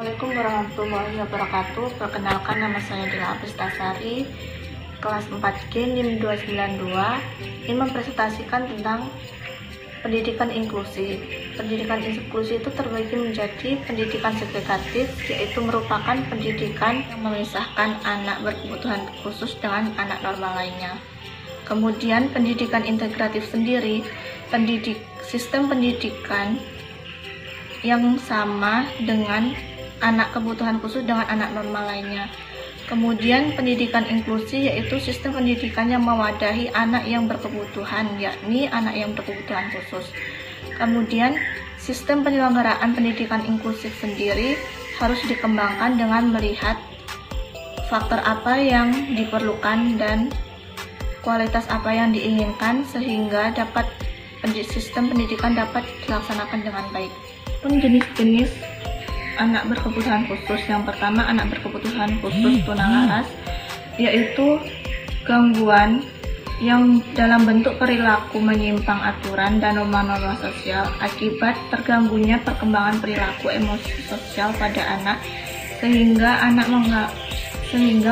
Assalamualaikum warahmatullahi wabarakatuh. Perkenalkan, nama saya Dila Abistasari, kelas 4G NIM 292. Ingin mempresentasikan tentang pendidikan inklusi. Pendidikan inklusi itu terbagi menjadi pendidikan segregatif, yaitu merupakan pendidikan yang memisahkan anak berkebutuhan khusus dengan anak normal lainnya. Kemudian pendidikan integratif sendiri, sistem pendidikan yang sama dengan anak kebutuhan khusus dengan anak normal lainnya. Kemudian pendidikan inklusi yaitu sistem pendidikan yang mewadahi anak yang berkebutuhan, yakni anak yang berkebutuhan khusus. Kemudian sistem penyelenggaraan pendidikan inklusif sendiri harus dikembangkan dengan melihat faktor apa yang diperlukan dan kualitas apa yang diinginkan sehingga sistem pendidikan dapat dilaksanakan dengan baik. Jenis-jenis anak berkebutuhan khusus. Yang pertama, anak berkebutuhan khusus tunalaras, yaitu gangguan yang dalam bentuk perilaku menyimpang aturan dan norma-norma sosial akibat terganggunya perkembangan perilaku emosi sosial pada anak sehingga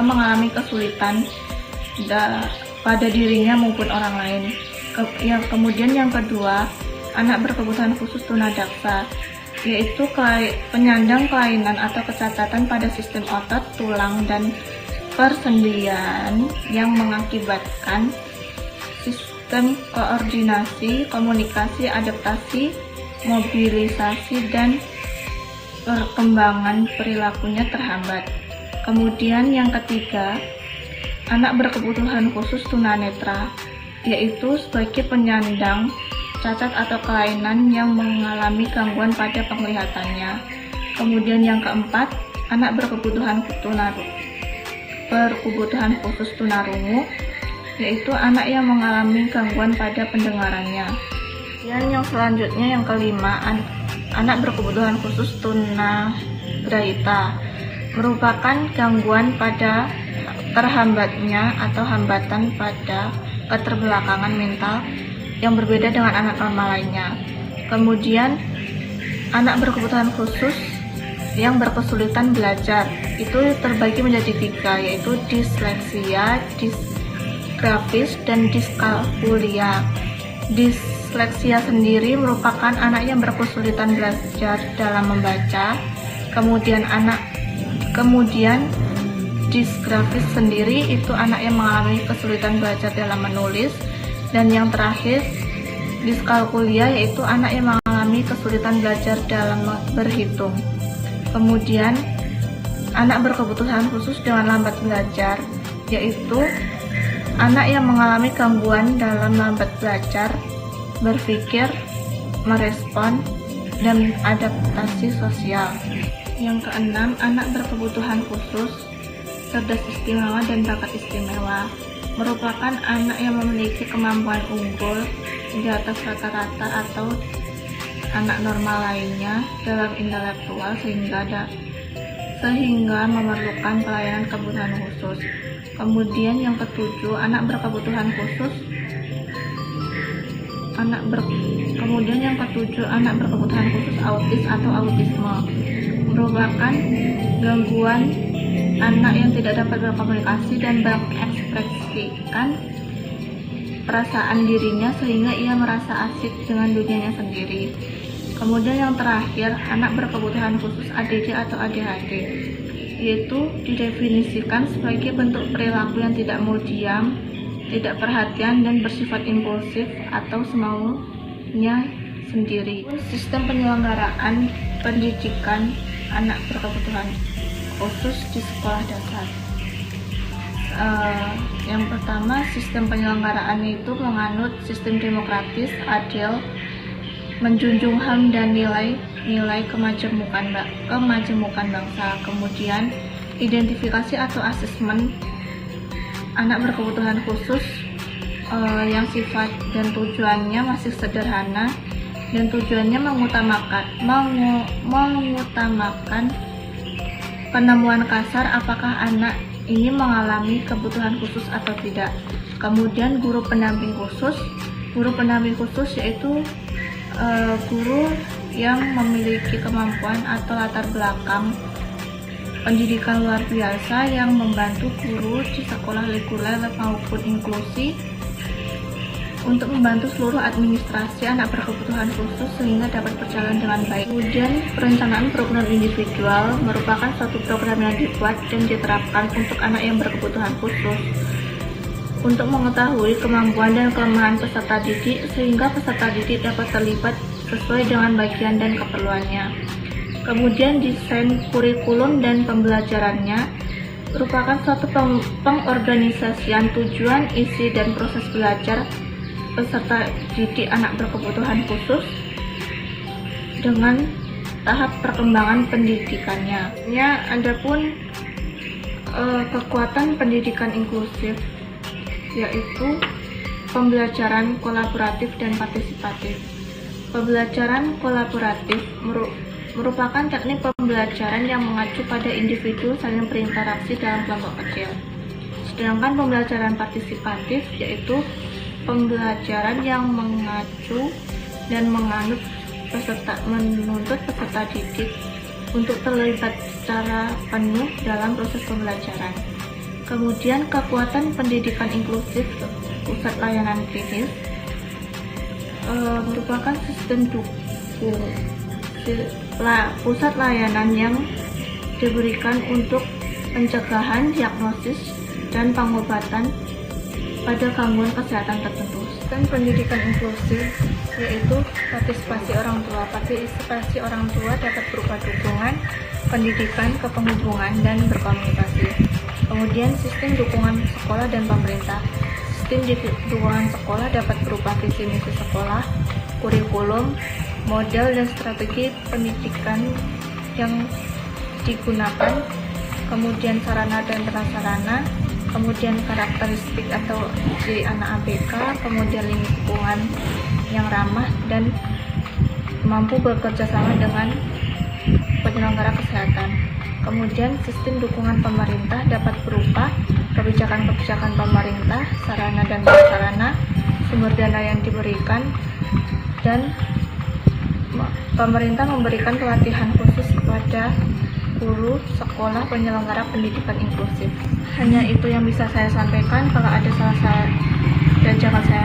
mengalami kesulitan pada dirinya maupun orang lain. Kemudian yang kedua, anak berkebutuhan khusus tunadaksa, yaitu penyandang kelainan atau kecacatan pada sistem otot, tulang, dan persendian yang mengakibatkan sistem koordinasi, komunikasi, adaptasi, mobilisasi, dan perkembangan perilakunya terhambat. Kemudian yang ketiga, anak berkebutuhan khusus tunanetra, yaitu sebagai penyandang cacat atau kelainan yang mengalami gangguan pada penglihatannya. Kemudian yang keempat, anak berkebutuhan khusus tunarungu, yaitu anak yang mengalami gangguan pada pendengarannya. Dan yang selanjutnya yang kelima, anak berkebutuhan khusus tunagrahita, merupakan gangguan pada terhambatnya atau hambatan pada keterbelakangan mental yang berbeda dengan anak normal lainnya. Kemudian anak berkebutuhan khusus yang berkesulitan belajar itu terbagi menjadi tiga, yaitu disleksia, disgrafis, dan diskalkulia. Disleksia sendiri merupakan anak yang berkesulitan belajar dalam membaca. Kemudian disgrafis sendiri itu anak yang mengalami kesulitan belajar dalam menulis. Dan yang terakhir, diskalkulia, yaitu anak yang mengalami kesulitan belajar dalam berhitung. Kemudian anak berkebutuhan khusus dengan lambat belajar, yaitu anak yang mengalami gangguan dalam lambat belajar, berpikir, merespon, dan adaptasi sosial. Yang keenam, anak berkebutuhan khusus, cerdas istimewa, dan bakat istimewa, merupakan anak yang memiliki kemampuan unggul di atas rata-rata atau anak normal lainnya dalam intelektual sehingga memerlukan pelayanan kebutuhan khusus. Kemudian yang ketujuh, anak berkebutuhan khusus autis atau autisme, merupakan gangguan anak yang tidak dapat berkomunikasi dan mengekspresikan perasaan dirinya sehingga ia merasa asik dengan dunianya sendiri. Kemudian yang terakhir, anak berkebutuhan khusus ADD atau ADHD, yaitu didefinisikan sebagai bentuk perilaku yang tidak mau diam, tidak perhatian, dan bersifat impulsif atau semaunya sendiri. Sistem penyelenggaraan pendidikan anak berkebutuhan khusus di sekolah dasar. Yang pertama, sistem penyelenggaraan itu menganut sistem demokratis, adil, menjunjung HAM dan nilai kemajemukan bangsa. Kemudian identifikasi atau asesmen anak berkebutuhan khusus yang sifat dan tujuannya masih sederhana dan tujuannya mengutamakan penemuan kasar apakah anak ini mengalami kebutuhan khusus atau tidak. Kemudian guru pendamping khusus yaitu guru yang memiliki kemampuan atau latar belakang pendidikan luar biasa yang membantu guru di sekolah reguler maupun inklusi untuk membantu seluruh administrasi anak berkebutuhan khusus sehingga dapat berjalan dengan baik. Kemudian, perencanaan program individual merupakan suatu program yang dibuat dan diterapkan untuk anak yang berkebutuhan khusus untuk mengetahui kemampuan dan kelemahan peserta didik sehingga peserta didik dapat terlibat sesuai dengan bagian dan keperluannya. Kemudian, desain kurikulum dan pembelajarannya merupakan suatu pengorganisasian tujuan, isi, dan proses belajar peserta didik anak berkebutuhan khusus dengan tahap perkembangan pendidikannya. Adapun kekuatan pendidikan inklusif yaitu pembelajaran kolaboratif dan partisipatif. Pembelajaran kolaboratif merupakan teknik pembelajaran yang mengacu pada individu saling berinteraksi dalam kelompok kecil. Sedangkan pembelajaran partisipatif yaitu pembelajaran yang mengacu dan menuntut peserta didik untuk terlibat secara penuh dalam proses pembelajaran. Kemudian kekuatan pendidikan inklusif pusat layanan klinis merupakan sistem pusat layanan yang diberikan untuk pencegahan, diagnosis, dan pengobatan pada gangguan kesehatan tertentu. Dan pendidikan inklusif yaitu partisipasi orang tua. Partisipasi orang tua dapat berupa dukungan, pendidikan, kepenghubungan, dan berkomunikasi. Kemudian sistem dukungan sekolah dan pemerintah. Sistem dukungan sekolah dapat berupa visi misi sekolah, kurikulum, model dan strategi pendidikan yang digunakan, kemudian sarana dan prasarana, kemudian karakteristik atau ciri anak ABK, kemudian lingkungan yang ramah dan mampu bekerja sama dengan penyelenggara kesehatan. Kemudian sistem dukungan pemerintah dapat berupa kebijakan-kebijakan pemerintah, sarana dan prasarana, sumber dana yang diberikan, dan pemerintah memberikan pelatihan khusus kepada guru sekolah penyelenggara pendidikan inklusif. Hanya itu yang bisa saya sampaikan. Kalau ada salah-salah, jangan saya